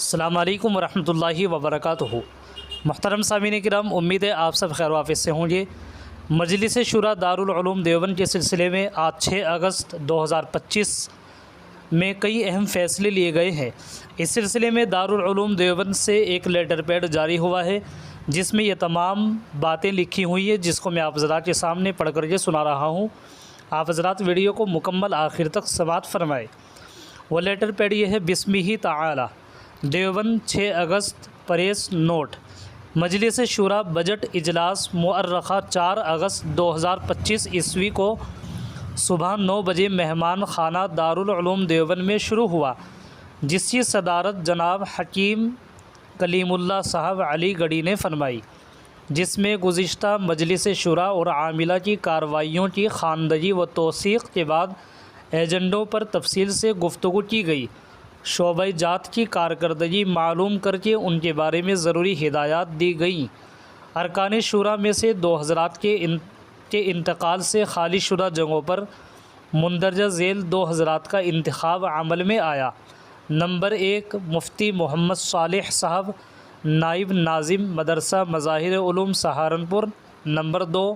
السلام علیکم ورحمۃ اللہ وبرکاتہ۔ محترم سامعین کرام، امید ہے آپ سب خیر و عافیت سے ہوں گے۔ مجلس شورا دارالعلوم دیوبند کے سلسلے میں آج 6 اگست 2025 میں کئی اہم فیصلے لیے گئے ہیں۔ اس سلسلے میں دارالعلوم دیوبند سے ایک لیٹر پیڈ جاری ہوا ہے جس میں یہ تمام باتیں لکھی ہوئی ہیں، جس کو میں آپ حضرات کے سامنے پڑھ کر کے سنا رہا ہوں۔ آپ حضرات ویڈیو کو مکمل آخر تک سماعت فرمائیں۔ وہ لیٹر پیڈ یہ ہے: بسمہ تعالی دیوبند 6 اگست پریس نوٹ: مجلس شورا بجٹ اجلاس مؤرخہ 4 اگست 2025 عیسوی کو صبح 9 بجے مہمان خانہ دارالعلوم دیوبند میں شروع ہوا، جس کی صدارت جناب حکیم کلیم اللہ صاحب علی گڑھی نے فرمائی، جس میں گزشتہ مجلس شورا اور عاملہ کی کارروائیوں کی خواندگی و توثیق کے بعد ایجنڈوں پر تفصیل سے گفتگو کی گئی۔ شعبہ جات کی کارکردگی معلوم کر کے ان کے بارے میں ضروری ہدایات دی گئیں۔ ارکان شورا میں سے 2 حضرات کے انتقال سے خالی شدہ جگہوں پر مندرجہ ذیل 2 حضرات کا انتخاب عمل میں آیا۔ نمبر 1، مفتی محمد صالح صاحب، نائب ناظم مدرسہ مظاہر علوم سہارنپور۔ نمبر 2،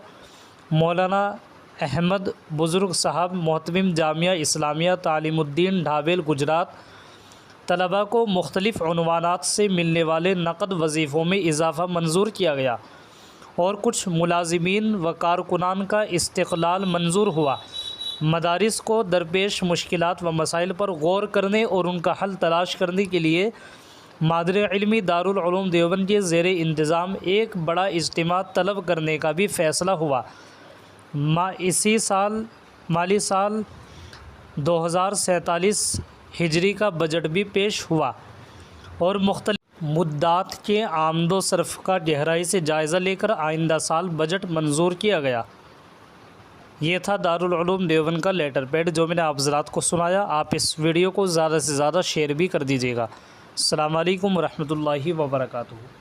مولانا احمد بزرگ صاحب، محتمم جامعہ اسلامیہ تعلیم الدین ڈھابیل گجرات۔ طلباء کو مختلف عنوانات سے ملنے والے نقد وظیفوں میں اضافہ منظور کیا گیا اور کچھ ملازمین و کارکنان کا استقلال منظور ہوا۔ مدارس کو درپیش مشکلات و مسائل پر غور کرنے اور ان کا حل تلاش کرنے کے لیے مادر علمی دارالعلوم دیوبند کے زیر انتظام ایک بڑا اجتماع طلب کرنے کا بھی فیصلہ ہوا۔ اسی سال مالی سال 2047 ہجری کا بجٹ بھی پیش ہوا اور مختلف مدات کے آمد و صرف کا گہرائی سے جائزہ لے کر آئندہ سال بجٹ منظور کیا گیا۔ یہ تھا دارالعلوم دیوبند کا لیٹر پیڈ جو میں نے آپ حضرات کو سنایا۔ آپ اس ویڈیو کو زیادہ سے زیادہ شیئر بھی کر دیجیے گا۔ السلام علیکم ورحمۃ اللہ وبرکاتہ۔